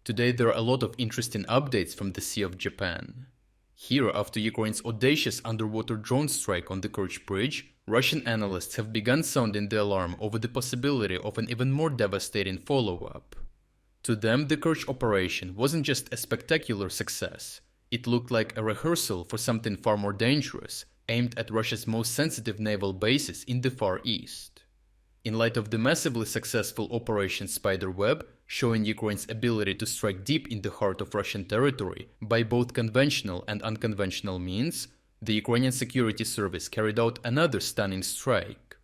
Today there are a lot of interesting updates from the Sea of Japan. Here, after Ukraine's audacious underwater drone strike on the Kerch Bridge, Russian analysts have begun sounding the alarm over the possibility of an even more devastating follow-up. To them, the Kerch operation wasn't just a spectacular success. It looked like a rehearsal for something far more dangerous, aimed at Russia's most sensitive naval bases in the Far East. In light of the massively successful Operation Spiderweb, showing Ukraine's ability to strike deep in the heart of Russian territory by both conventional and unconventional means, the Ukrainian Security Service carried out another stunning strike.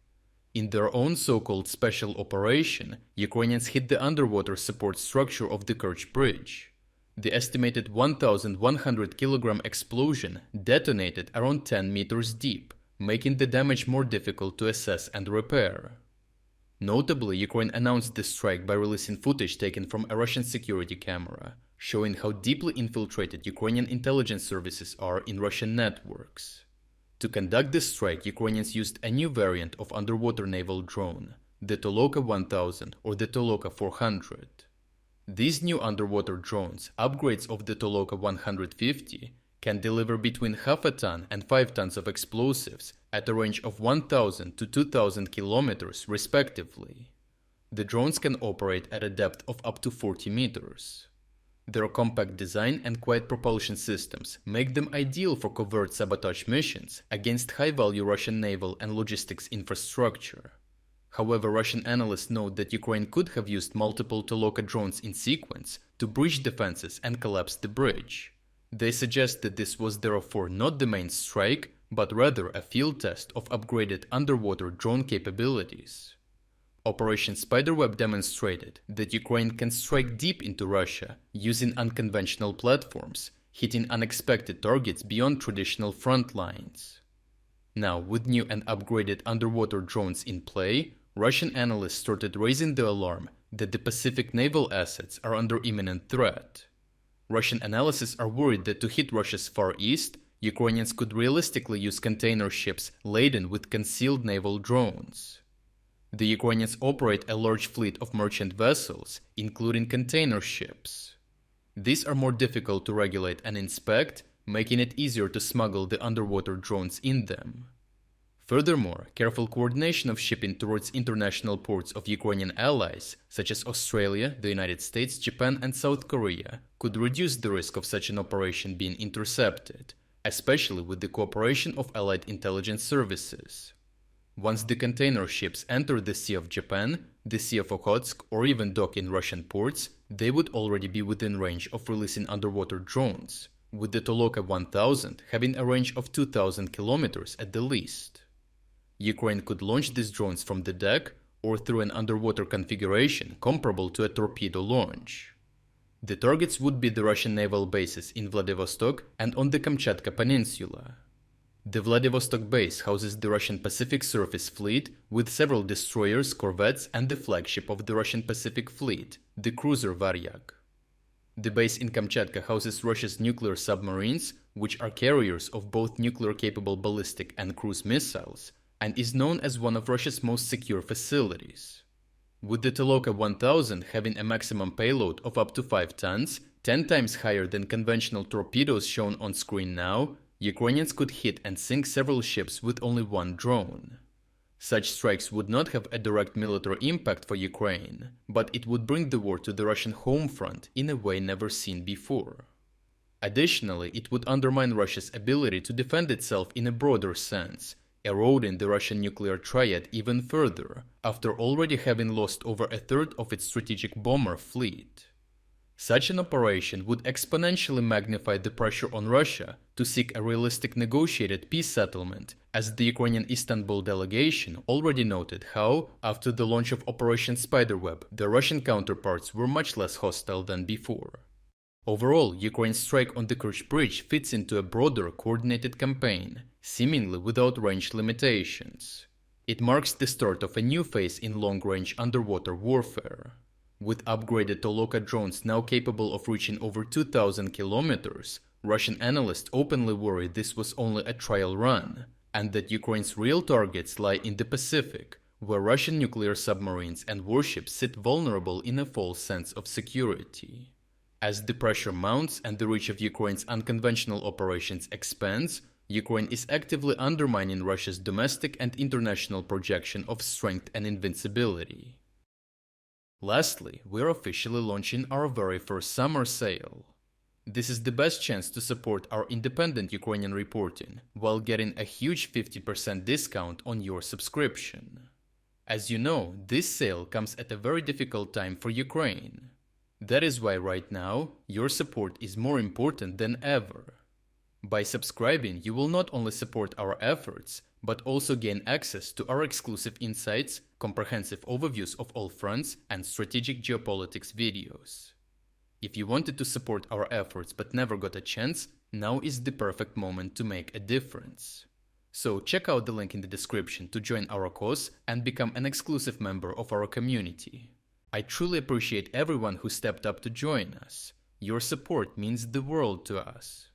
In their own so-called special operation, Ukrainians hit the underwater support structure of the Kerch Bridge. The estimated 1,100 kilogram explosion detonated around 10 meters deep, making the damage more difficult to assess and repair. Notably, Ukraine announced the strike by releasing footage taken from a Russian security camera, showing how deeply infiltrated Ukrainian intelligence services are in Russian networks. To conduct this strike, Ukrainians used a new variant of underwater naval drone, the Toloka 1000 or the Toloka 400. These new underwater drones, upgrades of the Toloka 150, can deliver between half a ton and 5 tons of explosives at a range of 1,000 to 2,000 kilometers respectively. The drones can operate at a depth of up to 40 meters. Their compact design and quiet propulsion systems make them ideal for covert sabotage missions against high-value Russian naval and logistics infrastructure. However, Russian analysts note that Ukraine could have used multiple Toloka drones in sequence to breach defenses and collapse the bridge. They suggest that this was therefore not the main strike, but rather a field test of upgraded underwater drone capabilities. Operation Spiderweb demonstrated that Ukraine can strike deep into Russia using unconventional platforms, hitting unexpected targets beyond traditional front lines. Now, with new and upgraded underwater drones in play, Russian analysts started raising the alarm that the Pacific naval assets are under imminent threat. Russian analysts are worried that to hit Russia's Far East, Ukrainians could realistically use container ships laden with concealed naval drones. The Ukrainians operate a large fleet of merchant vessels, including container ships. These are more difficult to regulate and inspect, making it easier to smuggle the underwater drones in them. Furthermore, careful coordination of shipping towards international ports of Ukrainian allies, such as Australia, the United States, Japan, and South Korea, could reduce the risk of such an operation being intercepted, especially with the cooperation of allied intelligence services. Once the container ships enter the Sea of Japan, the Sea of Okhotsk, or even dock in Russian ports, they would already be within range of releasing underwater drones, with the Toloka 1000 having a range of 2,000 kilometers at the least. Ukraine could launch these drones from the deck or through an underwater configuration comparable to a torpedo launch. The targets would be the Russian naval bases in Vladivostok and on the Kamchatka Peninsula. The Vladivostok base houses the Russian Pacific Surface Fleet with several destroyers, corvettes, and the flagship of the Russian Pacific Fleet, the cruiser Varyak. The base in Kamchatka houses Russia's nuclear submarines, which are carriers of both nuclear-capable ballistic and cruise missiles, and is known as one of Russia's most secure facilities. With the Toloka 1000 having a maximum payload of up to 5 tons, 10 times higher than conventional torpedoes shown on screen now, Ukrainians could hit and sink several ships with only one drone. Such strikes would not have a direct military impact for Ukraine, but it would bring the war to the Russian home front in a way never seen before. Additionally, it would undermine Russia's ability to defend itself in a broader sense, eroding the Russian nuclear triad even further, after already having lost over a third of its strategic bomber fleet. Such an operation would exponentially magnify the pressure on Russia to seek a realistic negotiated peace settlement, as the Ukrainian Istanbul delegation already noted how, after the launch of Operation Spiderweb, the Russian counterparts were much less hostile than before. Overall, Ukraine's strike on the Kerch Bridge fits into a broader, coordinated campaign, seemingly without range limitations. It marks the start of a new phase in long-range underwater warfare. With upgraded Toloka drones now capable of reaching over 2,000 kilometers, Russian analysts openly worry this was only a trial run, and that Ukraine's real targets lie in the Pacific, where Russian nuclear submarines and warships sit vulnerable in a false sense of security. As the pressure mounts and the reach of Ukraine's unconventional operations expands, Ukraine is actively undermining Russia's domestic and international projection of strength and invincibility. Lastly, we're officially launching our very first summer sale. This is the best chance to support our independent Ukrainian reporting while getting a huge 50% discount on your subscription. As you know, this sale comes at a very difficult time for Ukraine. That is why right now, your support is more important than ever. By subscribing, you will not only support our efforts, but also gain access to our exclusive insights, comprehensive overviews of all fronts, and strategic geopolitics videos. If you wanted to support our efforts but never got a chance, now is the perfect moment to make a difference. So check out the link in the description to join our cause and become an exclusive member of our community. I truly appreciate everyone who stepped up to join us. Your support means the world to us.